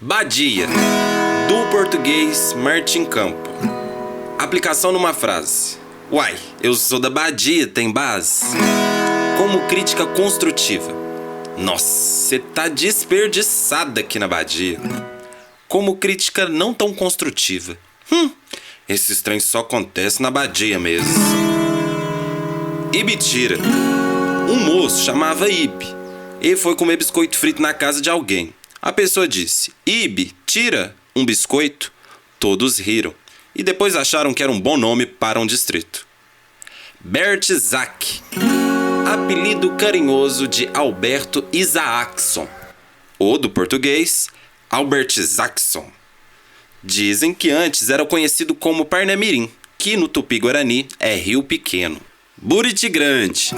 Badia, do português Martim Campo. Aplicação numa frase. Uai, eu sou da Badia, tem base? Como crítica construtiva. Nossa, cê tá desperdiçada aqui na Badia. Como crítica não tão construtiva. Esses trens só acontecem na Badia mesmo. Ibitira. Um moço chamava Ibe. Ele foi comer biscoito frito na casa de alguém. A pessoa disse: Ibe, tira um biscoito. Todos riram. E depois acharam que era um bom nome para um distrito. Bertzac. Apelido carinhoso de Alberto Isaacson. Ou do português, Albert Isaacson. Dizem que antes era conhecido como Parnamirim, que no Tupi-Guarani é Rio Pequeno. Buriti Grande.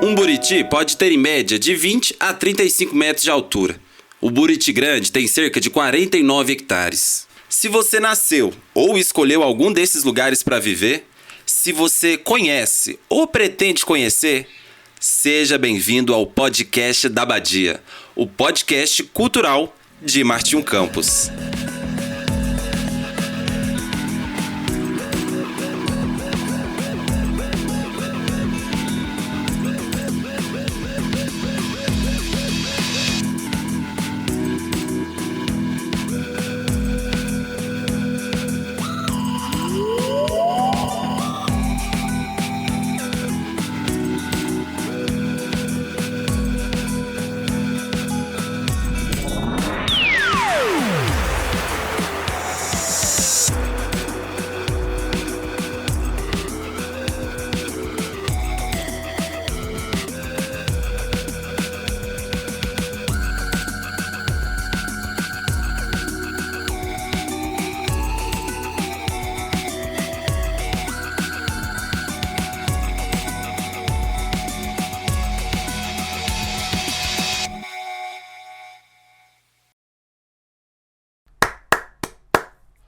Um buriti pode ter em média de 20 a 35 metros de altura. O Buriti Grande tem cerca de 49 hectares. Se você nasceu ou escolheu algum desses lugares para viver, se você conhece ou pretende conhecer, seja bem-vindo ao podcast da Badia, o podcast cultural de Martim Campos.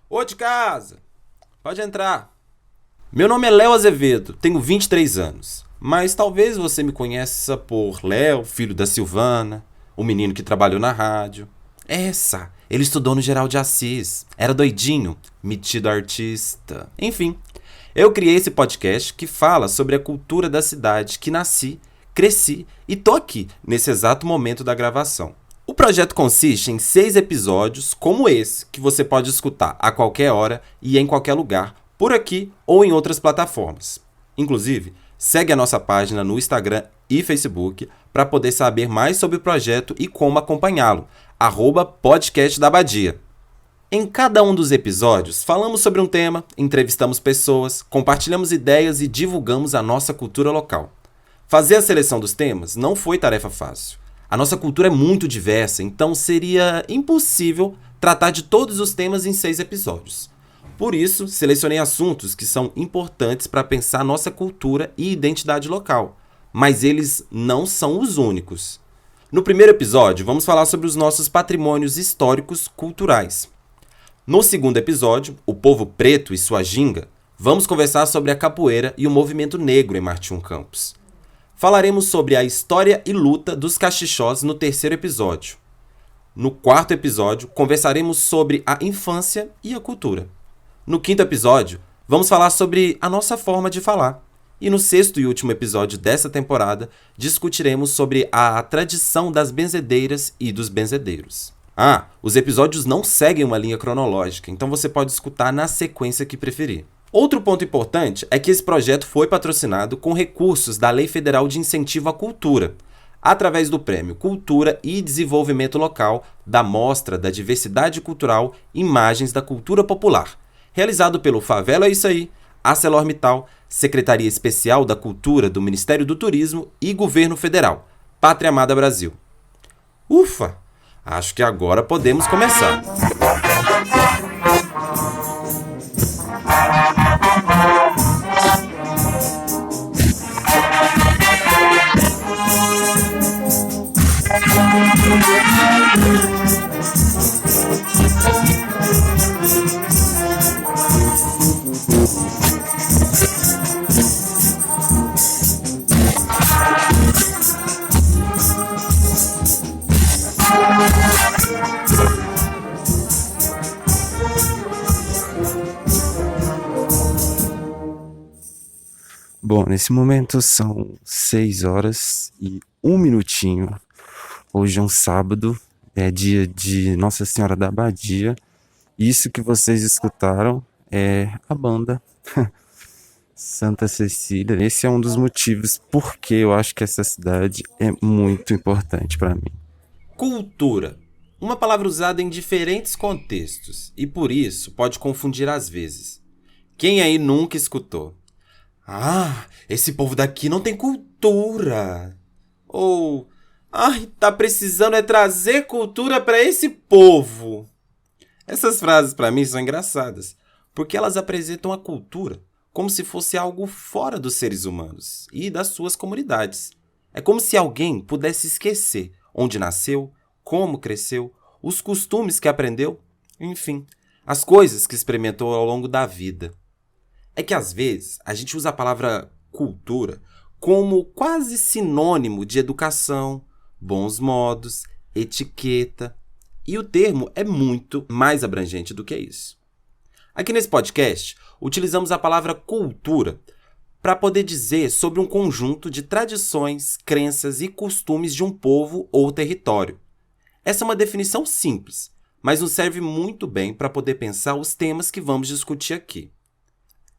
Ô de casa, pode entrar. Meu nome é Léo Azevedo, tenho 23 anos. Mas talvez você me conheça por Léo, filho da Silvana, o menino que trabalhou na rádio. Ele estudou no Geral de Assis, era doidinho, metido artista. Enfim, eu criei esse podcast que fala sobre a cultura da cidade que nasci, cresci e tô aqui nesse exato momento da gravação. O projeto consiste em 6 episódios como esse, que você pode escutar a qualquer hora e em qualquer lugar, por aqui ou em outras plataformas. Inclusive, segue a nossa página no Instagram e Facebook para poder saber mais sobre o projeto e como acompanhá-lo, @podcastdabadia. Em cada um dos episódios, falamos sobre um tema, entrevistamos pessoas, compartilhamos ideias e divulgamos a nossa cultura local. Fazer a seleção dos temas não foi tarefa fácil. A nossa cultura é muito diversa, então seria impossível tratar de todos os temas em 6 episódios. Por isso, selecionei assuntos que são importantes para pensar nossa cultura e identidade local, mas eles não são os únicos. No primeiro episódio, vamos falar sobre os nossos patrimônios históricos culturais. No segundo episódio, o povo preto e sua ginga, vamos conversar sobre a capoeira e o movimento negro em Martim Campos. Falaremos sobre a história e luta dos cachixós no terceiro episódio. No quarto episódio, conversaremos sobre a infância e a cultura. No quinto episódio, vamos falar sobre a nossa forma de falar. E no sexto e último episódio dessa temporada, discutiremos sobre a tradição das benzedeiras e dos benzedeiros. Os episódios não seguem uma linha cronológica, então você pode escutar na sequência que preferir. Outro ponto importante é que esse projeto foi patrocinado com recursos da Lei Federal de Incentivo à Cultura, através do Prêmio Cultura e Desenvolvimento Local da Mostra da Diversidade Cultural Imagens da Cultura Popular, realizado pelo Favela É Isso Aí, ArcelorMittal, Secretaria Especial da Cultura do Ministério do Turismo e Governo Federal, Pátria Amada Brasil. Ufa! Acho que agora podemos começar. Bom, nesse momento são 6 horas e 1 minutinho. Hoje é um sábado, é dia de Nossa Senhora da Abadia. Isso que vocês escutaram é a banda Santa Cecília. Esse é um dos motivos porque eu acho que essa cidade é muito importante para mim. Cultura. Uma palavra usada em diferentes contextos e por isso pode confundir às vezes. Quem aí nunca escutou? Ah, esse povo daqui não tem cultura. Ou, ai, tá precisando é trazer cultura para esse povo. Essas frases para mim são engraçadas, porque elas apresentam a cultura como se fosse algo fora dos seres humanos e das suas comunidades. É como se alguém pudesse esquecer onde nasceu, como cresceu, os costumes que aprendeu, enfim, as coisas que experimentou ao longo da vida. É que às vezes a gente usa a palavra cultura como quase sinônimo de educação, bons modos, etiqueta, e o termo é muito mais abrangente do que isso. Aqui nesse podcast, utilizamos a palavra cultura para poder dizer sobre um conjunto de tradições, crenças e costumes de um povo ou território. Essa é uma definição simples, mas nos serve muito bem para poder pensar os temas que vamos discutir aqui.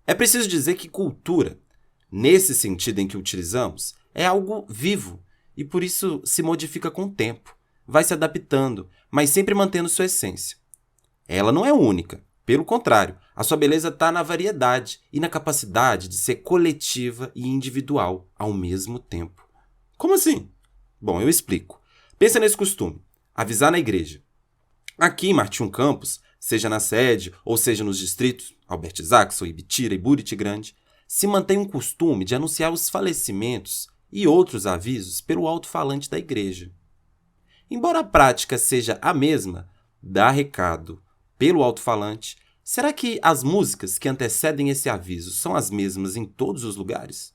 É preciso dizer que cultura, nesse sentido em que utilizamos, é algo vivo e por isso se modifica com o tempo, vai se adaptando, mas sempre mantendo sua essência. Ela não é única, pelo contrário, a sua beleza está na variedade e na capacidade de ser coletiva e individual ao mesmo tempo. Como assim? Bom, eu explico. Pensa nesse costume, avisar na igreja. Aqui em Martim Campos, seja na sede ou seja nos distritos, Albert Zaxo, Ibitira e Buriti Grande, se mantém um costume de anunciar os falecimentos e outros avisos pelo alto-falante da igreja. Embora a prática seja a mesma, dar recado pelo alto-falante, será que as músicas que antecedem esse aviso são as mesmas em todos os lugares?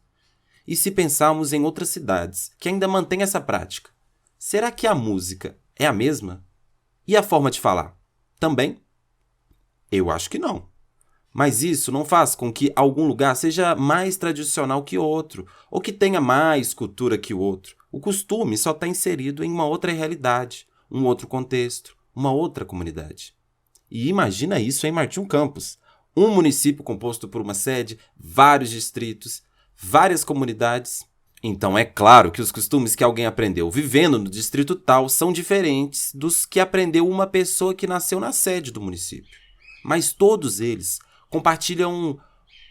E se pensarmos em outras cidades que ainda mantêm essa prática, será que a música é a mesma? E a forma de falar? Também? Eu acho que não. Mas isso não faz com que algum lugar seja mais tradicional que outro, ou que tenha mais cultura que o outro. O costume só está inserido em uma outra realidade, um outro contexto, uma outra comunidade. E imagina isso em Martim Campos, um município composto por uma sede, vários distritos, várias comunidades. Então é claro que os costumes que alguém aprendeu vivendo no distrito tal são diferentes dos que aprendeu uma pessoa que nasceu na sede do município. Mas todos eles compartilham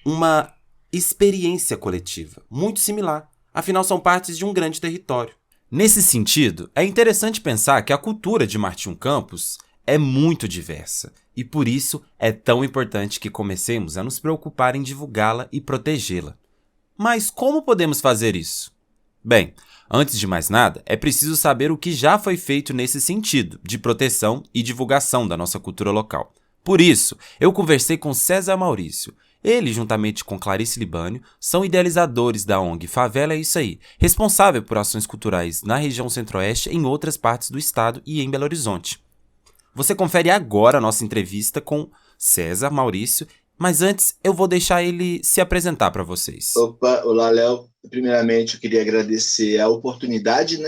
uma experiência coletiva, muito similar, afinal são partes de um grande território. Nesse sentido, é interessante pensar que a cultura de Martim Campos é muito diversa e por isso é tão importante que comecemos a nos preocupar em divulgá-la e protegê-la. Mas como podemos fazer isso? Bem, antes de mais nada, é preciso saber o que já foi feito nesse sentido, de proteção e divulgação da nossa cultura local. Por isso, eu conversei com César Maurício. Ele, juntamente com Clarice Libânio, são idealizadores da ONG Favela é Isso Aí, responsável por ações culturais na região centro-oeste, em outras partes do estado e em Belo Horizonte. Você confere agora a nossa entrevista com César Maurício, mas antes eu vou deixar ele se apresentar para vocês. Opa, olá, Léo. Primeiramente, eu queria agradecer a oportunidade,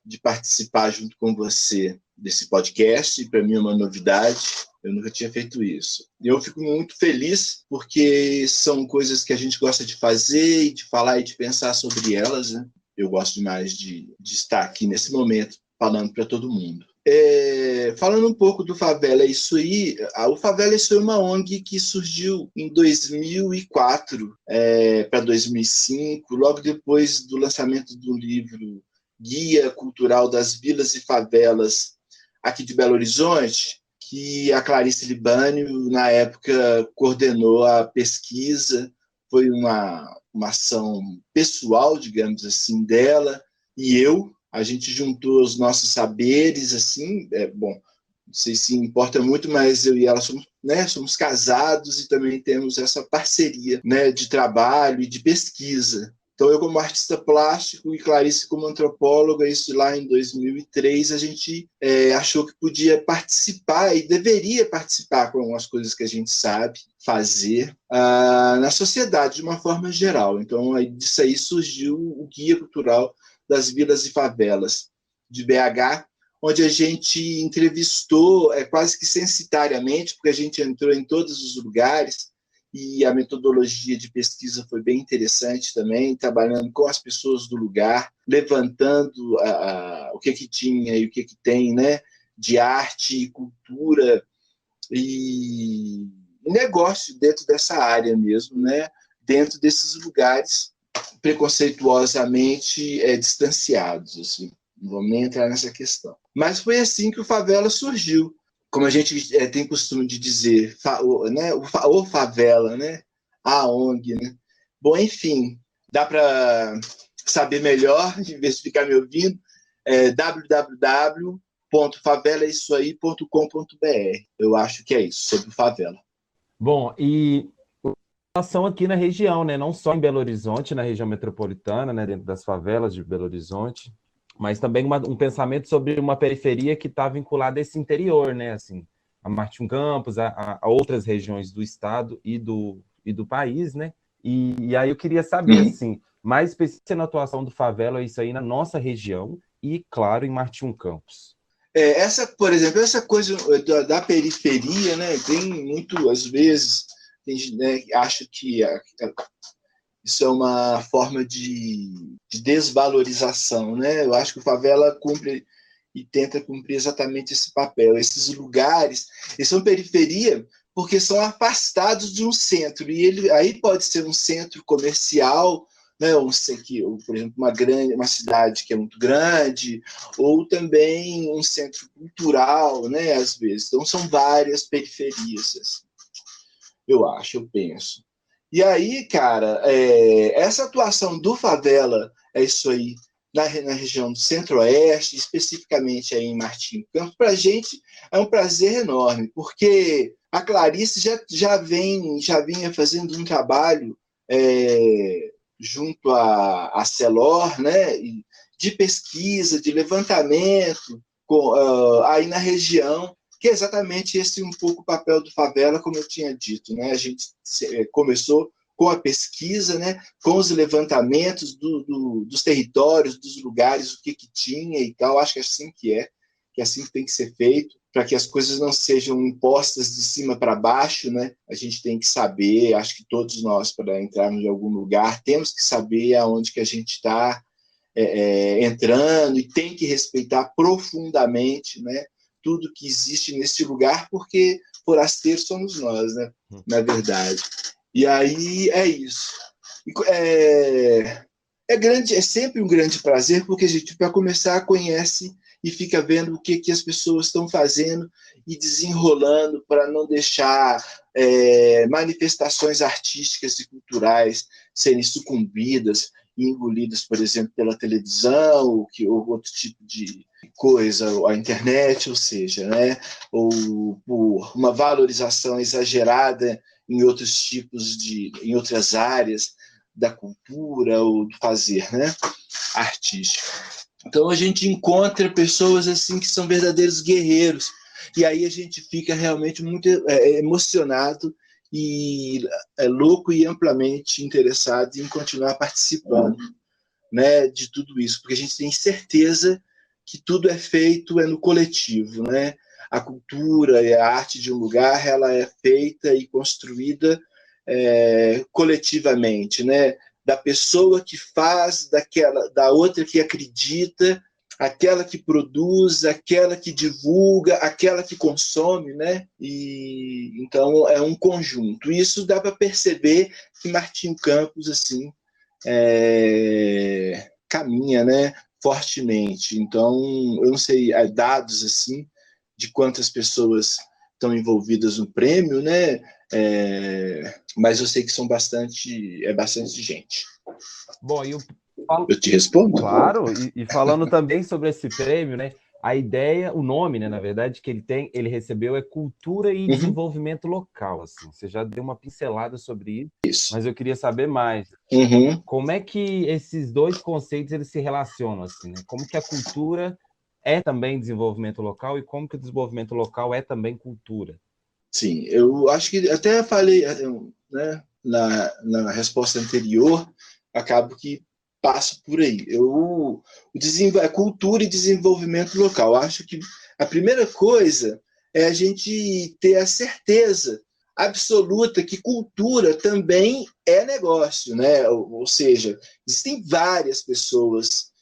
de participar junto com você desse podcast. Para mim é uma novidade, eu nunca tinha feito isso. E eu fico muito feliz porque são coisas que a gente gosta de fazer e de falar e de pensar sobre elas, Eu gosto demais de estar aqui nesse momento falando para todo mundo. Falando um pouco do Favela é Isso Aí, o Favela é Isso Aí é uma ONG que surgiu em 2004 para 2005, logo depois do lançamento do livro Guia Cultural das Vilas e Favelas aqui de Belo Horizonte, que a Clarice Libânio, na época, coordenou a pesquisa. Foi uma ação pessoal, digamos assim, dela, e a gente juntou os nossos saberes, assim, não sei se importa muito, mas eu e ela somos casados e também temos essa parceria, de trabalho e de pesquisa. Então, eu como artista plástico e Clarice como antropóloga, isso lá em 2003, a gente achou que podia participar e deveria participar com algumas coisas que a gente sabe fazer na sociedade, de uma forma geral. Então, disso aí surgiu o Guia Cultural das Vilas e Favelas de BH, onde a gente entrevistou quase que censitariamente, porque a gente entrou em todos os lugares, e a metodologia de pesquisa foi bem interessante também, trabalhando com as pessoas do lugar, levantando o que tinha e o que tem, né, de arte e cultura e negócio dentro dessa área mesmo, né, dentro desses lugares preconceituosamente distanciados, assim. Não vamos nem entrar nessa questão. Mas foi assim que o Favela surgiu. Como a gente tem costume de dizer, né, o Favela, né, a ONG. Né? Bom, enfim, dá para saber melhor, em vez de ficar me ouvindo, www.favelaissoaí.com.br. Eu acho que é isso, sobre o Favela. Bom, e ação aqui na região, né? Não só em Belo Horizonte, na região metropolitana, né? Dentro das favelas de Belo Horizonte, mas também um pensamento sobre uma periferia que está vinculada a esse interior, né? Assim, a Martim Campos, a outras regiões do estado e do país, né? E aí eu queria saber, assim, mais específica na atuação do Favela, isso aí na nossa região e, claro, em Martim Campos. Por exemplo, essa coisa da periferia, né? Tem muito, às vezes, tem gente, né, que acha que isso é uma forma de desvalorização, né? Eu acho que o Favela cumpre e tenta cumprir exatamente esse papel. Esses lugares, eles são periferia porque são afastados de um centro, e aí pode ser um centro comercial, né? Ou, por exemplo, uma cidade que é muito grande, ou também um centro cultural, né? Às vezes. Então, são várias periferias, assim, eu penso. E aí, cara, essa atuação do Favela, é isso aí, na região do Centro-Oeste, especificamente aí em Martim Campos, para a gente é um prazer enorme, porque a Clarice já vinha fazendo um trabalho junto à Celor, né, de pesquisa, de levantamento aí na região, que é exatamente esse um pouco o papel do Favela, como eu tinha dito, né? A gente começou com a pesquisa, né? Com os levantamentos dos territórios, dos lugares, o que tinha e tal. Acho que é assim que é assim que tem que ser feito, para que as coisas não sejam impostas de cima para baixo, né? A gente tem que saber, acho que todos nós, para entrarmos em algum lugar, temos que saber aonde que a gente está entrando, e tem que respeitar profundamente, né? Tudo que existe nesse lugar, porque forasteiros somos nós, né? Na verdade. E aí é isso. É sempre um grande prazer, porque a gente, para começar, conhece e fica vendo o que as pessoas estão fazendo e desenrolando para não deixar manifestações artísticas e culturais serem sucumbidas e engolidas, por exemplo, pela televisão ou outro tipo de coisa, a internet, ou seja, né? Ou por uma valorização exagerada em outros em outras áreas da cultura ou do fazer, né? Artístico. Então a gente encontra pessoas assim que são verdadeiros guerreiros, e aí a gente fica realmente muito emocionado e louco e amplamente interessado em continuar participando, né, de tudo isso, porque a gente tem certeza que tudo é feito no coletivo, né? A cultura e a arte de um lugar, ela é feita e construída coletivamente, né? Da pessoa que faz, da outra que acredita, aquela que produz, aquela que divulga, aquela que consome, né? E então é um conjunto. Isso dá para perceber que Martim Campos assim caminha, né? Fortemente. Então, eu não sei dados assim de quantas pessoas estão envolvidas no prêmio, né? Mas eu sei que são bastante gente. Bom, eu te respondo? Claro, e falando também sobre esse prêmio, né? a ideia, o nome, né, na verdade, que ele recebeu é Cultura e Desenvolvimento Local, assim. Você já deu uma pincelada sobre isso, mas eu queria saber mais. Como é que esses dois conceitos eles se relacionam, assim, né? Como que a cultura é também desenvolvimento local e como que o desenvolvimento local é também cultura? Sim, eu acho que até falei, né, na resposta anterior, acabo que passo por aí. Cultura e desenvolvimento local. Acho que a primeira coisa é a gente ter a certeza absoluta que cultura também é negócio, né? Ou seja, existem várias pessoas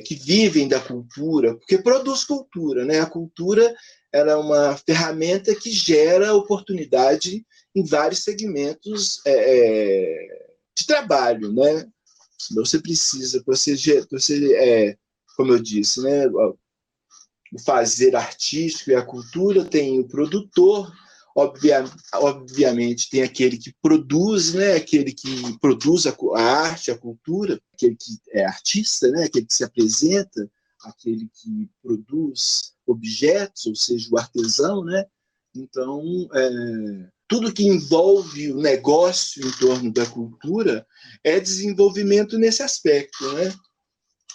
que vivem da cultura, porque produz cultura, né? A cultura ela é uma ferramenta que gera oportunidade em vários segmentos de trabalho, né? Você precisa, como eu disse, né? O fazer artístico e a cultura tem o produtor, obviamente tem aquele que produz, né? Aquele que produz a arte, a cultura, aquele que é artista, né? Aquele que se apresenta, aquele que produz objetos, ou seja, o artesão, né? Então, tudo que envolve o negócio em torno da cultura é desenvolvimento nesse aspecto, né?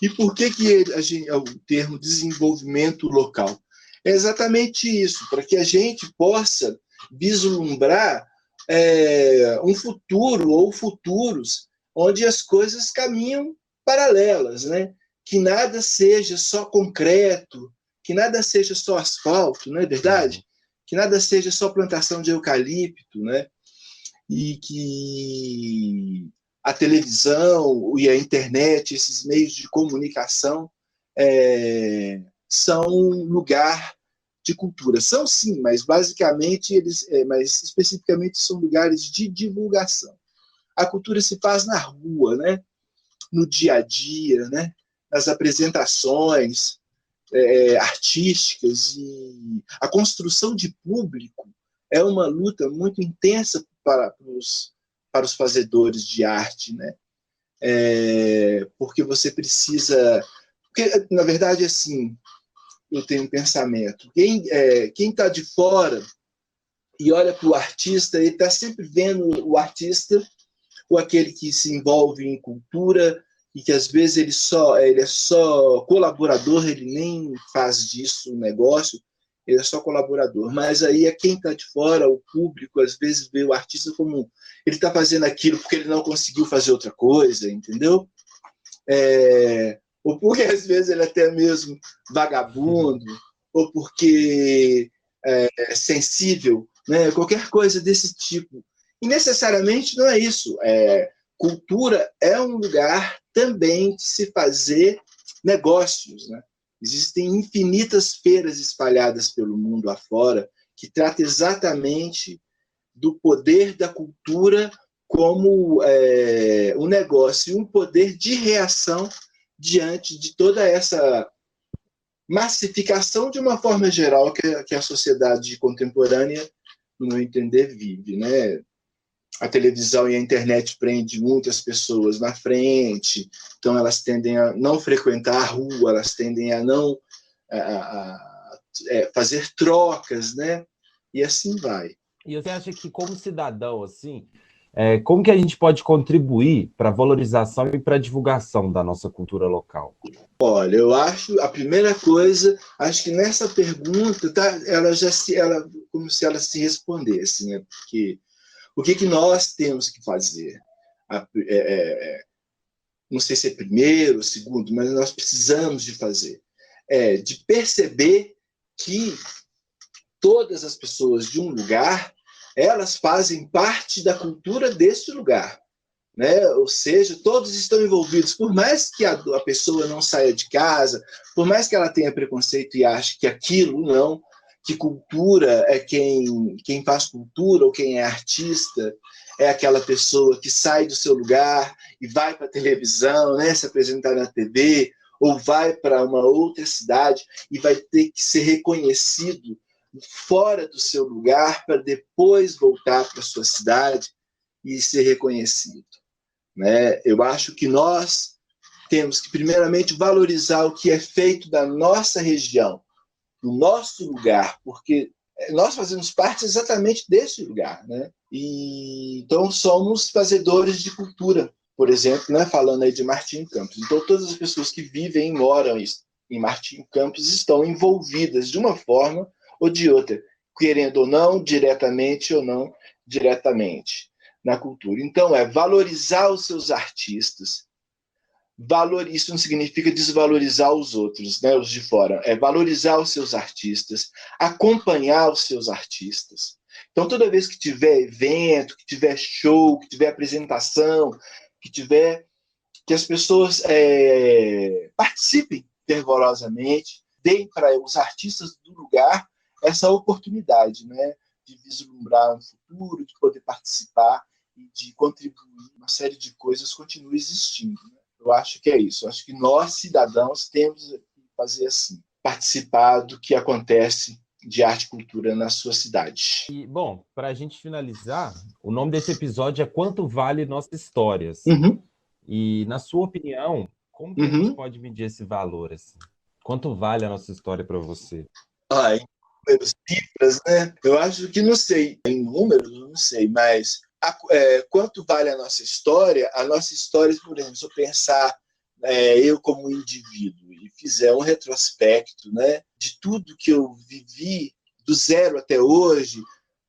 E por que o termo desenvolvimento local? É exatamente isso, para que a gente possa vislumbrar um futuro ou futuros onde as coisas caminham paralelas, né? Que nada seja só concreto, que nada seja só asfalto, não é verdade? Que nada seja só plantação de eucalipto, né? E que a televisão e a internet, esses meios de comunicação, são um lugar de cultura. São sim, mas basicamente mas especificamente são lugares de divulgação. A cultura se faz na rua, né? No dia a dia, né? Nas apresentações artísticas, e a construção de público é uma luta muito intensa para os fazedores de arte, né? Porque você precisa... Porque, na verdade, assim, eu tenho um pensamento. Quem está de fora e olha para o artista, ele está sempre vendo o artista, ou aquele que se envolve em cultura, e que às vezes ele é só colaborador, ele nem faz disso um negócio, ele é só colaborador. Mas aí é quem está de fora, o público, às vezes vê o artista como ele está fazendo aquilo porque ele não conseguiu fazer outra coisa, entendeu? Ou porque às vezes ele é até mesmo vagabundo, ou porque é sensível, né? Qualquer coisa desse tipo. E necessariamente não é isso. Cultura é um lugar também de se fazer negócios, né? Existem infinitas feiras espalhadas pelo mundo afora que tratam exatamente do poder da cultura como um negócio, um poder de reação diante de toda essa massificação de uma forma geral que a sociedade contemporânea, no meu entender, vive, né? A televisão e a internet prende muitas pessoas na frente, então elas tendem a não frequentar a rua, elas tendem a não fazer trocas, né? E assim vai. E você acha que, como cidadão, assim, como que a gente pode contribuir para a valorização e para a divulgação da nossa cultura local? Olha, eu acho, a primeira coisa, acho que nessa pergunta, como se ela se respondesse, né? Porque o que nós temos que fazer? Não sei se é primeiro ou segundo, mas nós precisamos de fazer. De perceber que todas as pessoas de um lugar, elas fazem parte da cultura desse lugar, né? Ou seja, todos estão envolvidos. Por mais que a pessoa não saia de casa, por mais que ela tenha preconceito e ache que aquilo não, que cultura é quem faz cultura, ou quem é artista é aquela pessoa que sai do seu lugar e vai para a televisão, né, se apresentar na TV, ou vai para uma outra cidade e vai ter que ser reconhecido fora do seu lugar para depois voltar para a sua cidade e ser reconhecido, né? Eu acho que nós, temos que, primeiramente, valorizar o que é feito da nossa região, do nosso lugar, porque nós fazemos parte exatamente desse lugar, né? E, então, somos fazedores de cultura, por exemplo, né? Falando aí de Martinho Campos. Então, todas as pessoas que vivem e moram em Martinho Campos estão envolvidas de uma forma ou de outra, querendo ou não, diretamente ou não diretamente, na cultura. Então, valorizar os seus artistas. Isso não significa desvalorizar os outros, né, os de fora. É valorizar os seus artistas, acompanhar os seus artistas. Então, toda vez que tiver evento, que tiver show, que tiver apresentação, que as pessoas participem fervorosamente, deem para os artistas do lugar essa oportunidade, né, de vislumbrar um futuro, de poder participar e de contribuir, uma série de coisas continua existindo, né? Eu acho que é isso. Eu acho que nós, cidadãos, temos que fazer assim, participar do que acontece de arte e cultura na sua cidade. E, bom, para a gente finalizar, o nome desse episódio é Quanto Vale Nossas Histórias? E, na sua opinião, como que a gente pode medir esse valor? Assim? Quanto vale a nossa história para você? Em números, cifras, né? Eu acho que não sei. Em números, não sei, mas quanto vale a nossa história? A nossa história, por exemplo, se eu pensar eu como indivíduo e fizer um retrospecto, né, de tudo que eu vivi do zero até hoje,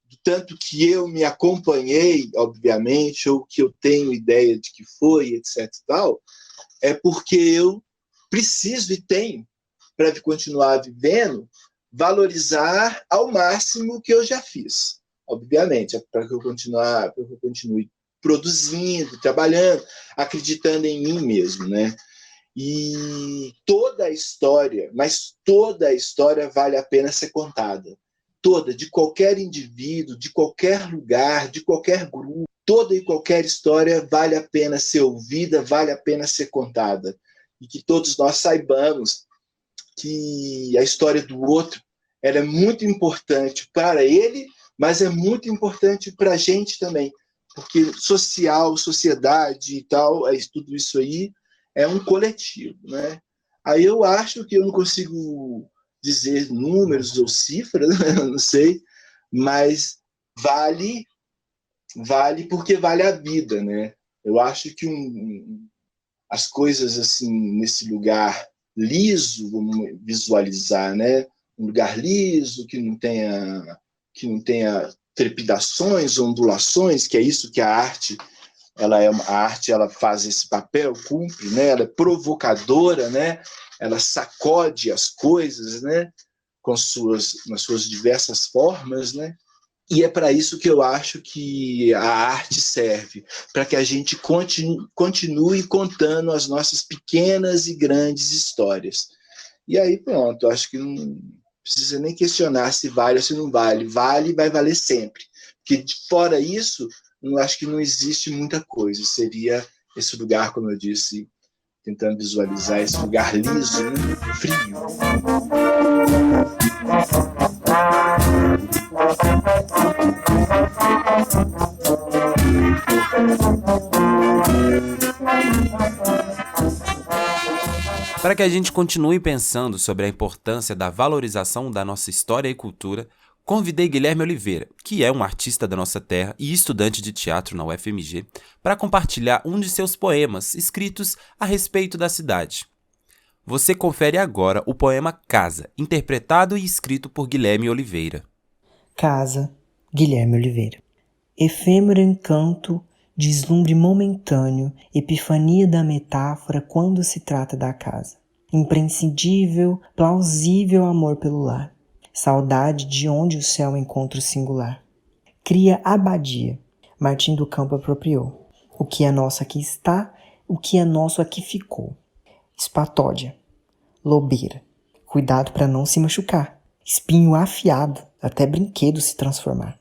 do tanto que eu me acompanhei, obviamente, ou que eu tenho ideia de que foi, etc. e tal, é porque eu preciso e tenho, para continuar vivendo, valorizar ao máximo o que eu já fiz. Obviamente, para que eu continue produzindo, trabalhando, acreditando em mim mesmo, né? E toda a história, mas toda a história vale a pena ser contada. Toda, de qualquer indivíduo, de qualquer lugar, de qualquer grupo, toda e qualquer história vale a pena ser ouvida, vale a pena ser contada. E que todos nós saibamos que a história do outro ela é muito importante para ele, mas é muito importante para a gente também, porque sociedade e tal, tudo isso aí é um coletivo, né? Aí eu acho que eu não consigo dizer números ou cifras, não sei, mas vale porque vale a vida, né? Eu acho que as coisas assim nesse lugar liso, vamos visualizar, né? Um lugar liso que não tenha trepidações, ondulações, que é isso que a arte ela faz esse papel, cumpre, né? Ela é provocadora, né? Ela sacode as coisas, né? Nas suas diversas formas, né? E é para isso que eu acho que a arte serve, para que a gente continue contando as nossas pequenas e grandes histórias. E aí pronto, eu acho que não precisa nem questionar se vale ou se não vale. Vale e vai valer sempre. Porque fora isso, eu acho que não existe muita coisa. Seria esse lugar, como eu disse, tentando visualizar esse lugar liso, né? Frio. Para que a gente continue pensando sobre a importância da valorização da nossa história e cultura, convidei Guilherme Oliveira, que é um artista da nossa terra e estudante de teatro na UFMG, para compartilhar um de seus poemas escritos a respeito da cidade. Você confere agora o poema Casa, interpretado e escrito por Guilherme Oliveira. Casa, Guilherme Oliveira. Efêmero encanto, deslumbre momentâneo, epifania da metáfora quando se trata da casa. Imprescindível, plausível amor pelo lar. Saudade de onde o céu encontra o singular. Cria abadia, Martim do Campo apropriou. O que é nosso aqui está, o que é nosso aqui ficou. Espatódia, lobeira. Cuidado para não se machucar. Espinho afiado, até brinquedo se transformar.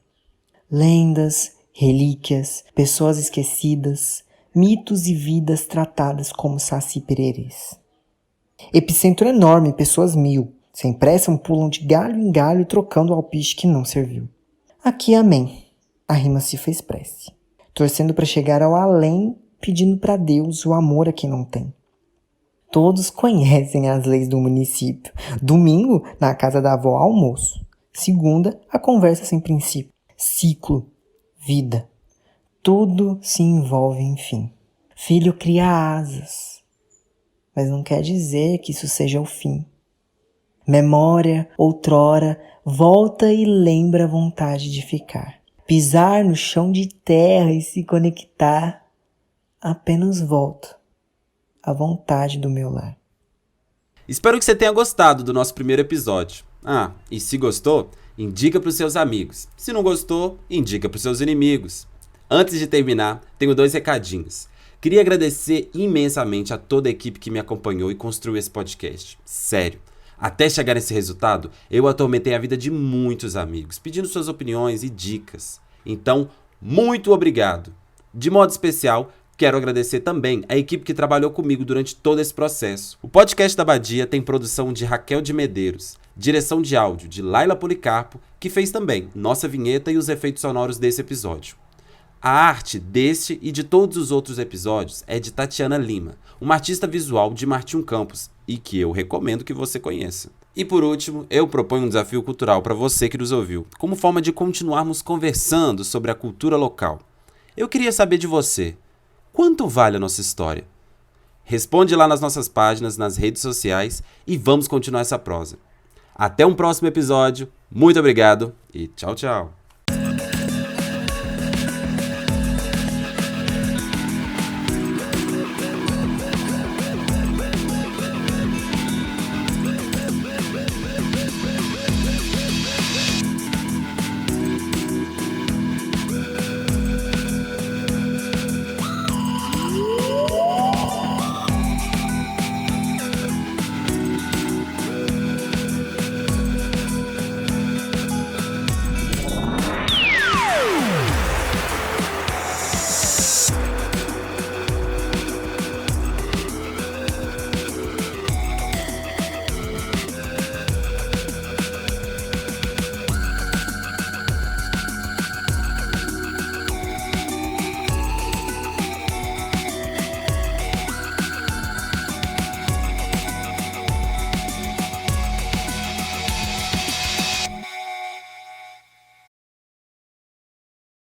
Lendas, relíquias, pessoas esquecidas, mitos e vidas tratadas como saci-pererês. Epicentro enorme, pessoas 1000, sem pressa pulam de galho em galho trocando o alpiste que não serviu. Aqui amém, a rima se fez prece, torcendo para chegar ao além, pedindo para Deus o amor a quem não tem. Todos conhecem as leis do município. Domingo, na casa da avó, almoço. Segunda, a conversa sem princípio. Ciclo, vida. Tudo se envolve em fim. Filho cria asas, mas não quer dizer que isso seja o fim. Memória, outrora, volta e lembra a vontade de ficar. Pisar no chão de terra e se conectar, apenas volto à vontade do meu lar. Espero que você tenha gostado do nosso primeiro episódio. E se gostou, indica para os seus amigos. Se não gostou, indica para os seus inimigos. Antes de terminar, tenho 2 recadinhos. Queria agradecer imensamente a toda a equipe que me acompanhou e construiu esse podcast. Sério, até chegar nesse resultado, eu atormentei a vida de muitos amigos, pedindo suas opiniões e dicas. Então, muito obrigado. De modo especial, quero agradecer também a equipe que trabalhou comigo durante todo esse processo. O podcast da Abadia tem produção de Raquel de Medeiros, direção de áudio de Laila Policarpo, que fez também nossa vinheta e os efeitos sonoros desse episódio. A arte deste e de todos os outros episódios é de Tatiana Lima, uma artista visual de Martim Campos e que eu recomendo que você conheça. E por último, eu proponho um desafio cultural para você que nos ouviu, como forma de continuarmos conversando sobre a cultura local. Eu queria saber de você, quanto vale a nossa história? Responde lá nas nossas páginas, nas redes sociais e vamos continuar essa prosa. Até um próximo episódio, muito obrigado e tchau, tchau!